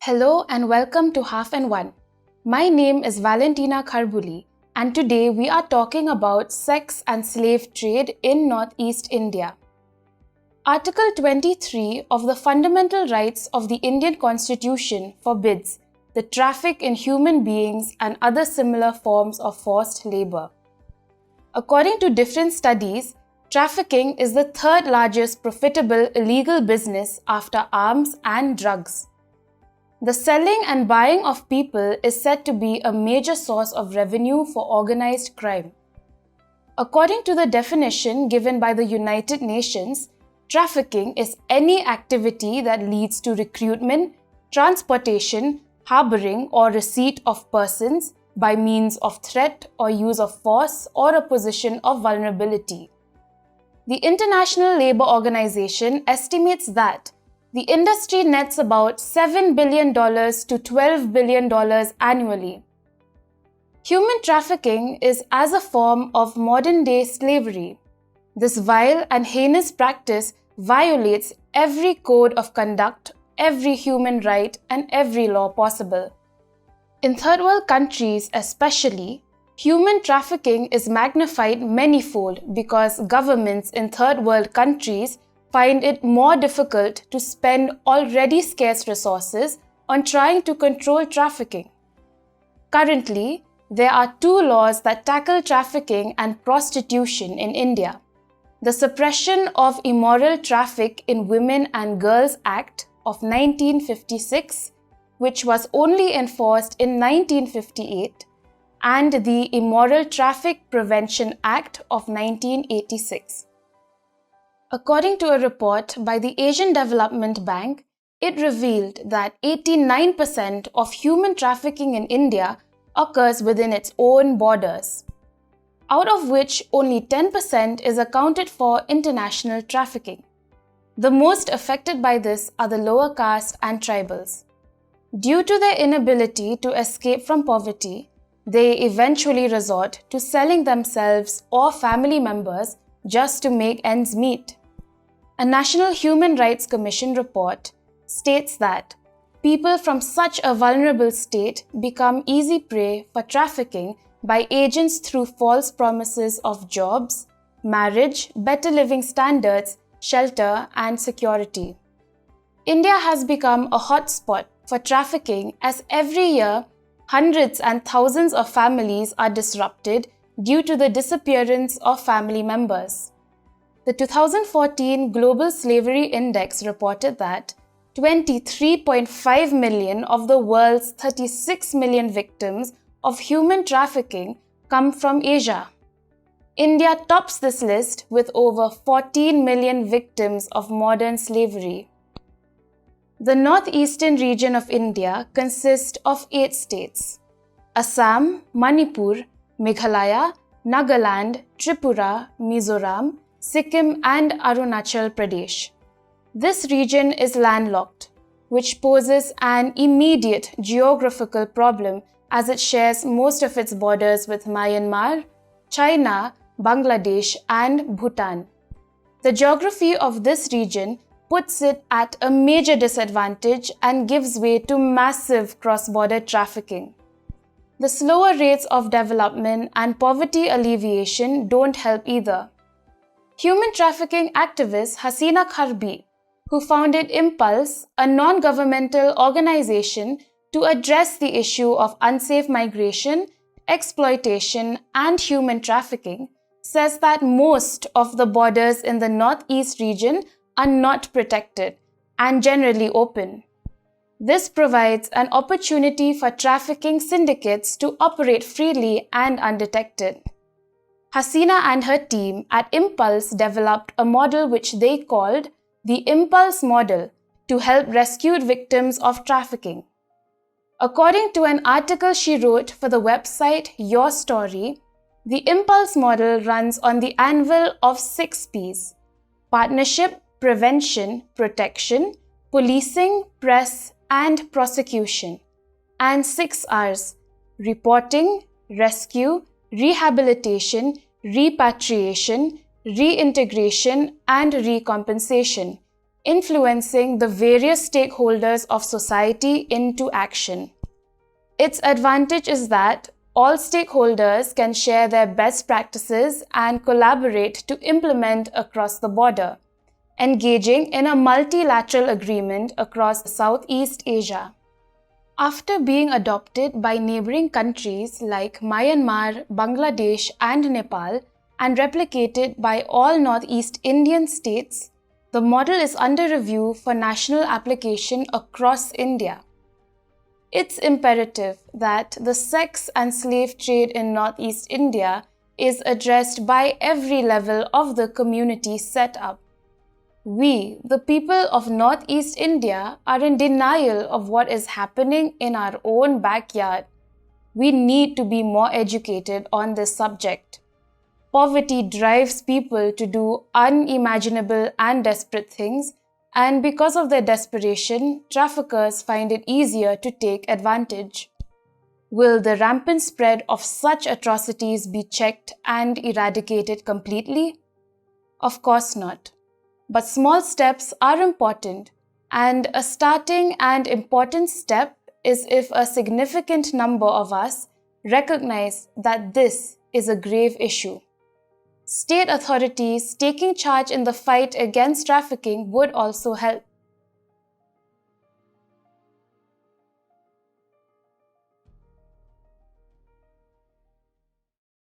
Hello and welcome to Half and One. My name is Valentina Kharbuli and today we are talking about sex and slave trade in Northeast India. Article 23 of the Fundamental Rights of the Indian Constitution forbids the traffic in human beings and other similar forms of forced labor. According to different studies, trafficking is the third largest profitable illegal business after arms and drugs. The selling and buying of people is said to be a major source of revenue for organized crime. According to the definition given by the United Nations, trafficking is any activity that leads to recruitment, transportation, harboring or receipt of persons by means of threat or use of force or a position of vulnerability. The International Labour Organization estimates that the industry nets about $7 billion to $12 billion annually. Human trafficking is as a form of modern-day slavery. This vile and heinous practice violates every code of conduct, every human right, and every law possible. In third world countries especially, human trafficking is magnified manyfold because governments in third world countries find it more difficult to spend already scarce resources on trying to control trafficking. Currently, there are two laws that tackle trafficking and prostitution in India. The Suppression of Immoral Traffic in Women and Girls Act of 1956, which was only enforced in 1958, and the Immoral Traffic Prevention Act of 1986. According to a report by the Asian Development Bank, it revealed that 89% of human trafficking in India occurs within its own borders, out of which only 10% is accounted for international trafficking. The most affected by this are the lower caste and tribals. Due to their inability to escape from poverty, they eventually resort to selling themselves or family members just to make ends meet. A National Human Rights Commission report states that people from such a vulnerable state become easy prey for trafficking by agents through false promises of jobs, marriage, better living standards, shelter, and security. India has become a hotspot for trafficking as every year hundreds and thousands of families are disrupted due to the disappearance of family members. The 2014 Global Slavery Index reported that 23.5 million of the world's 36 million victims of human trafficking come from Asia. India tops this list with over 14 million victims of modern slavery. The northeastern region of India consists of 8 states: Assam, Manipur, Meghalaya, Nagaland, Tripura, Mizoram, Sikkim and Arunachal Pradesh. This region is landlocked, which poses an immediate geographical problem as it shares most of its borders with Myanmar, China, Bangladesh and Bhutan. The geography of this region puts it at a major disadvantage and gives way to massive cross-border trafficking. The slower rates of development and poverty alleviation don't help either. Human trafficking activist Hasina Kharbuli, who founded Impulse, a non-governmental organization to address the issue of unsafe migration, exploitation, and human trafficking, says that most of the borders in the Northeast region are not protected and generally open. This provides an opportunity for trafficking syndicates to operate freely and undetected. Hasina and her team at Impulse developed a model which they called the Impulse Model to help rescued victims of trafficking. According to an article she wrote for the website Your Story, the Impulse Model runs on the anvil of 6 P's: partnership, prevention, protection, policing, press, and prosecution, and 6 R's: reporting, rescue, rehabilitation, repatriation, reintegration, and recompensation, influencing the various stakeholders of society into action. Its advantage is that all stakeholders can share their best practices and collaborate to implement across the border, engaging in a multilateral agreement across Southeast Asia. After being adopted by neighboring countries like Myanmar, Bangladesh, and Nepal, and replicated by all Northeast Indian states, the model is under review for national application across India. It's imperative that the sex and slave trade in Northeast India is addressed by every level of the community set up. We, the people of Northeast India, are in denial of what is happening in our own backyard. We need to be more educated on this subject. Poverty drives people to do unimaginable and desperate things, and because of their desperation, traffickers find it easier to take advantage. Will the rampant spread of such atrocities be checked and eradicated completely? Of course not. But small steps are important, and a starting and important step is if a significant number of us recognize that this is a grave issue. State authorities taking charge in the fight against trafficking would also help.